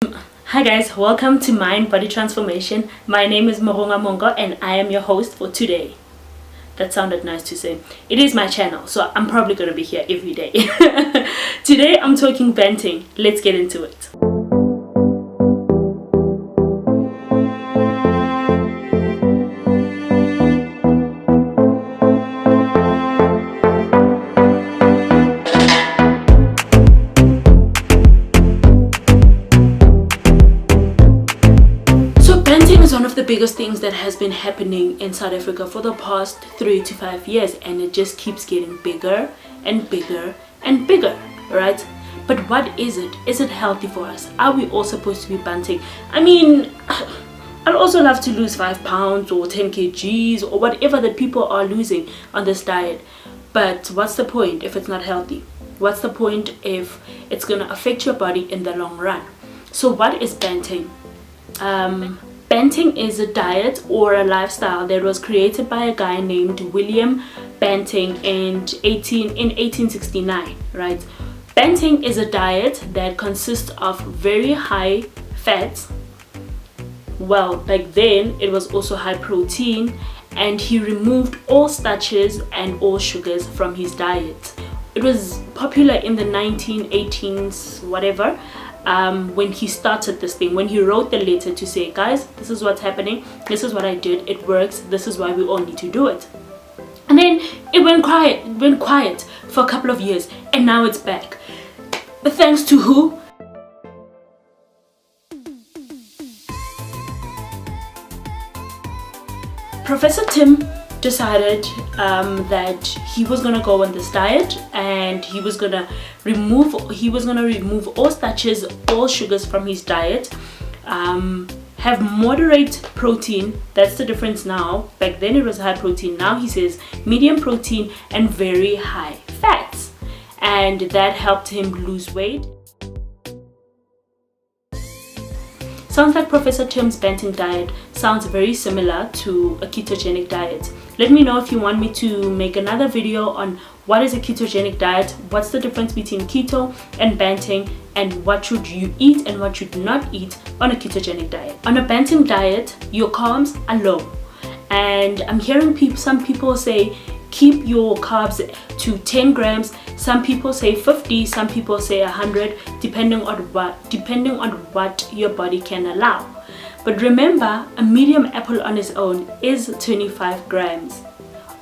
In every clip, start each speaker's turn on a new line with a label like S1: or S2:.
S1: Hi guys, welcome to Mind Body Transformation. My name is Moronga Mongo and I am your host for today. That sounded nice to say. It is my channel, so I'm probably going to be here every day. Today I'm talking banting. Let's get into it. Is one of the biggest things that has been happening in South Africa for the past 3 to 5 years, and it just keeps getting bigger and bigger and bigger, right? But what is it? Is it healthy for us? Are we all supposed to be banting? I mean, I'd also love to lose 5 pounds or 10 kgs or whatever that people are losing on this diet, but what's the point if it's not healthy? What's the point if it's gonna affect your body in the long run? So what is banting? Banting is a diet or a lifestyle that was created by a guy named William Banting in 1869, right? Banting is a diet that consists of very high fats. Well, back then it was also high protein, and he removed all starches and all sugars from his diet. It was popular in the 1918s, whatever. When he started this thing, when he wrote the letter to say, guys, this is what's happening, this is what I did, it works, this is why we all need to do it. And then it went quiet for a couple of years, and now it's back. But thanks to who? Professor Tim decided that he was gonna go on this diet, and he was gonna remove all starches, all sugars from his diet, have moderate protein. That's the difference now. Back then it was high protein, now he says medium protein and very high fats, and that helped him lose weight. Sounds like Professor Tim's banting diet sounds very similar to a ketogenic diet. Let me know if you want me to make another video on what is a ketogenic diet, what's the difference between keto and banting, and what should you eat and what should not eat on a ketogenic diet. On a banting diet, your carbs are low, and I'm hearing some people say keep your carbs to 10 grams, some people say 50, some people say 100, depending on what your body can allow. But remember, a medium apple on its own is 25 grams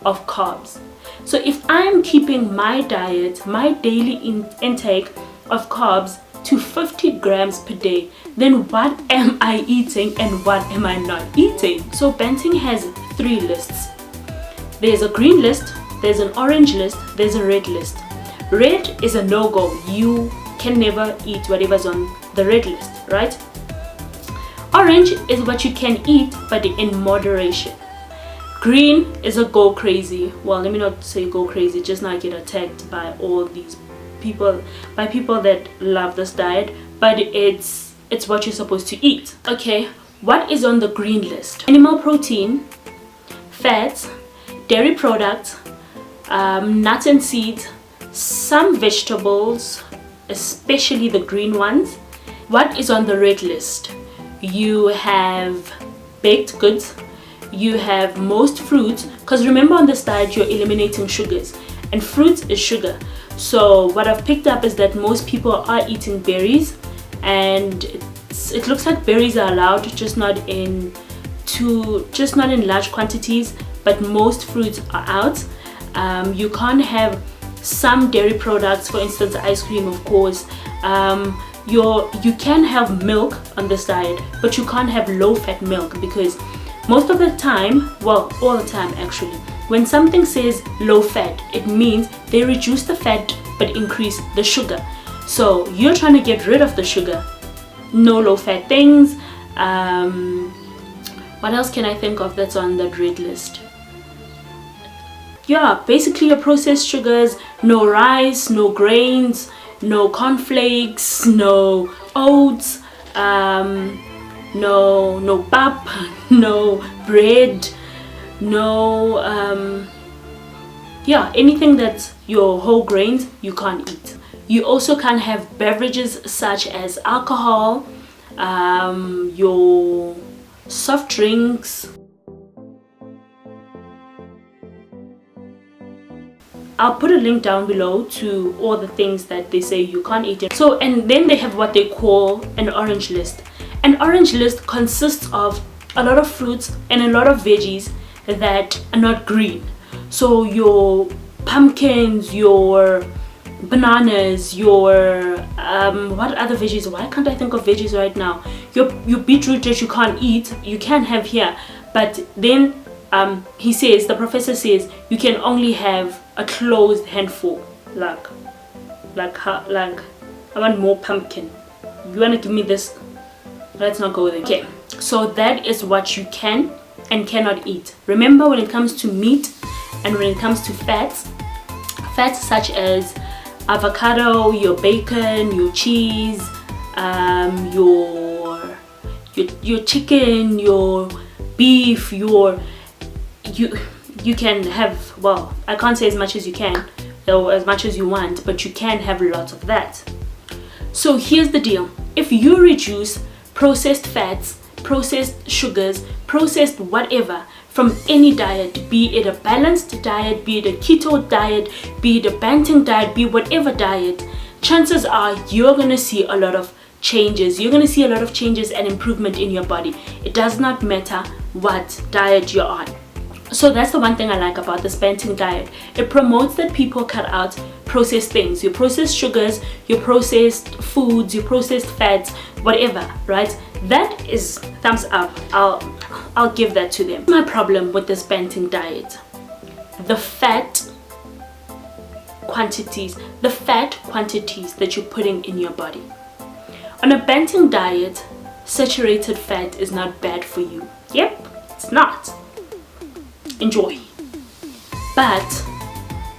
S1: of carbs. So if I'm keeping my diet, my daily intake of carbs to 50 grams per day, then what am I eating and what am I not eating? So banting has 3 lists. There's a green list, there's an orange list, there's a red list. Red is a no-go. You can never eat whatever's on the red list, right? Orange is what you can eat, but in moderation. Green is a go crazy. Well, let me not say go crazy, just not get attacked by all these people, by people that love this diet, but it's what you're supposed to eat. Okay, what is on the green list? Animal protein, fats, dairy products, nuts and seeds, some vegetables, especially the green ones. What is on the red list? You have baked goods, you have most fruits, because remember on this diet you're eliminating sugars, and fruits is sugar. So what I've picked up is that most people are eating berries, and it looks like berries are allowed, just not in large quantities, but most fruits are out. You can't have some dairy products, for instance ice cream, of course. You can have milk on this diet, but you can't have low-fat milk, because most of the time, well, all the time actually, when something says low-fat, it means they reduce the fat but increase the sugar. So you're trying to get rid of the sugar. No low-fat things. What else can I think of that's on that red list? Yeah, basically your processed sugars, no rice, no grains, no cornflakes, no oats, no pap, no bread, no anything that's your whole grains you can't eat. You also can't have beverages such as alcohol, your soft drinks. I'll put a link down below to all the things that they say you can't eat. So, and then they have what they call an orange list. An orange list consists of a lot of fruits and a lot of veggies that are not green. So your pumpkins, your bananas, your what other veggies? Why can't I think of veggies right now? Your beetroot that you can't eat, you can have here, but then he says, the professor says, you can only have a closed handful. Like I want more pumpkin. You wanna give me this? Let's not go there. Okay, so that is what you can and cannot eat. Remember, when it comes to meat and when it comes to fats such as avocado, your bacon, your cheese, your chicken, your beef, you can have, well, I can't say as much as you can or as much as you want, but you can have lots of that. So here's the deal: if you reduce processed fats, processed sugars, processed whatever from any diet, be it a balanced diet, be it a keto diet, be it a Banting diet, be whatever diet, chances are you're gonna see a lot of changes. You're gonna see a lot of changes and improvement in your body. It does not matter what diet you're on. So that's the one thing I like about this Banting diet. It promotes that people cut out processed things, your processed sugars, your processed foods, your processed fats, whatever, right? That is thumbs up. I'll give that to them. My problem with this Banting diet, the fat quantities that you're putting in your body. On a Banting diet, saturated fat is not bad for you. Yep, it's not. Enjoy. But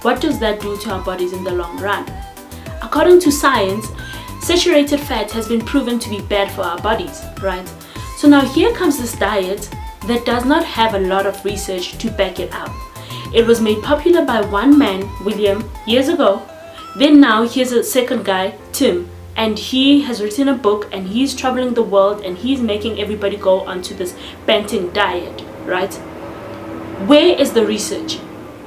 S1: what does that do to our bodies in the long run? According to science, saturated fat has been proven to be bad for our bodies, right? So now here comes this diet that does not have a lot of research to back it up. It was made popular by one man, William, years ago. Then now here's a second guy, Tim, and he has written a book and he's traveling the world and he's making everybody go onto this Banting diet, right? Where is the research?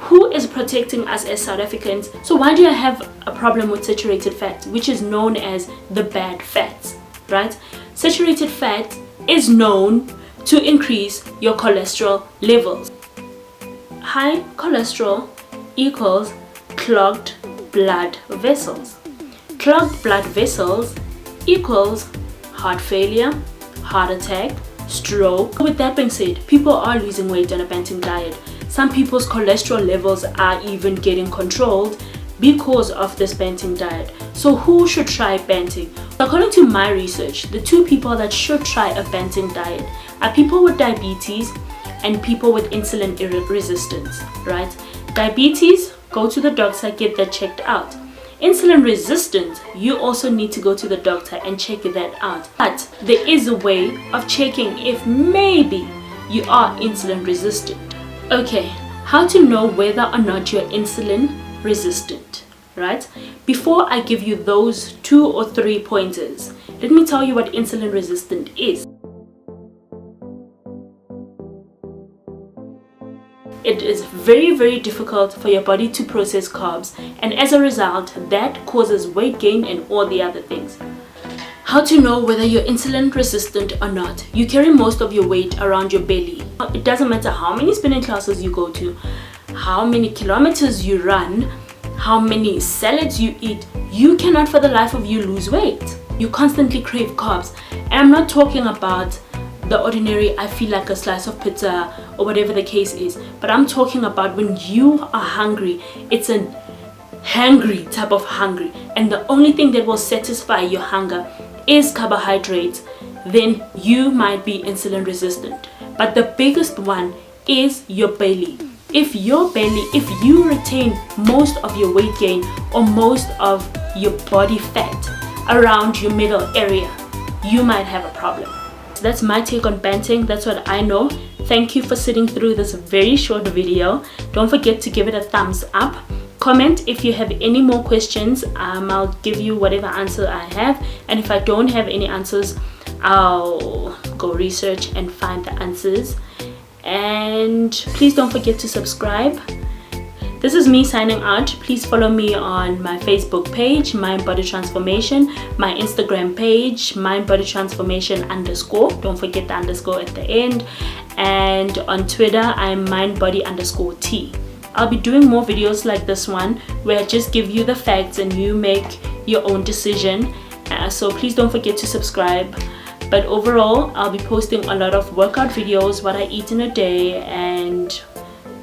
S1: Who is protecting us as South Africans? So why do I have a problem with saturated fat, which is known as the bad fats, right? Saturated fat is known to increase your cholesterol levels. High cholesterol equals clogged blood vessels. Clogged blood vessels equals heart failure, heart attack, stroke. With that being said, people are losing weight on a Banting diet. Some people's cholesterol levels are even getting controlled because of this Banting diet. So who should try Banting? According to my research, the two people that should try a Banting diet are people with diabetes and people with insulin resistance, right? Diabetes, go to the doctor, get that checked out. Insulin resistant, you also need to go to the doctor and check that out. But there is a way of checking if maybe you are insulin resistant. Okay, how to know whether or not you're insulin resistant, right? Before I give you those 2 or 3 pointers, let me tell you what insulin resistant is. It is very, very difficult for your body to process carbs, and as a result, that causes weight gain and all the other things. How to know whether you're insulin resistant or not? You carry most of your weight around your belly. It doesn't matter how many spinning classes you go to, how many kilometers you run, how many salads you eat, you cannot for the life of you lose weight. You constantly crave carbs, and I'm not talking about the ordinary I feel like a slice of pizza or whatever the case is, but I'm talking about when you are hungry. It's a hangry type of hungry, and the only thing that will satisfy your hunger is carbohydrates. Then you might be insulin resistant. But the biggest one is your belly. If you retain most of your weight gain or most of your body fat around your middle area, you might have a problem. So that's my take on Banting. That's what I know. Thank you for sitting through this very short video. Don't forget to give it a thumbs up. Comment if you have any more questions. I'll give you whatever answer I have, and if I don't have any answers, I'll go research and find the answers. And please don't forget to subscribe. This is me signing out. Please follow me on my Facebook page, Mind Body Transformation, my Instagram page, Mind Body Transformation _ don't forget the underscore at the end, and on Twitter I'm Mind Body _T. I'll be doing more videos like this one where I just give you the facts and you make your own decision. So please don't forget to subscribe. But overall, I'll be posting a lot of workout videos, what I eat in a day and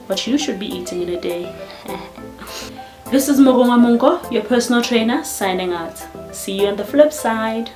S1: what you should be eating in a day. This is Mogonga Mungo, your personal trainer, signing out. See you on the flip side.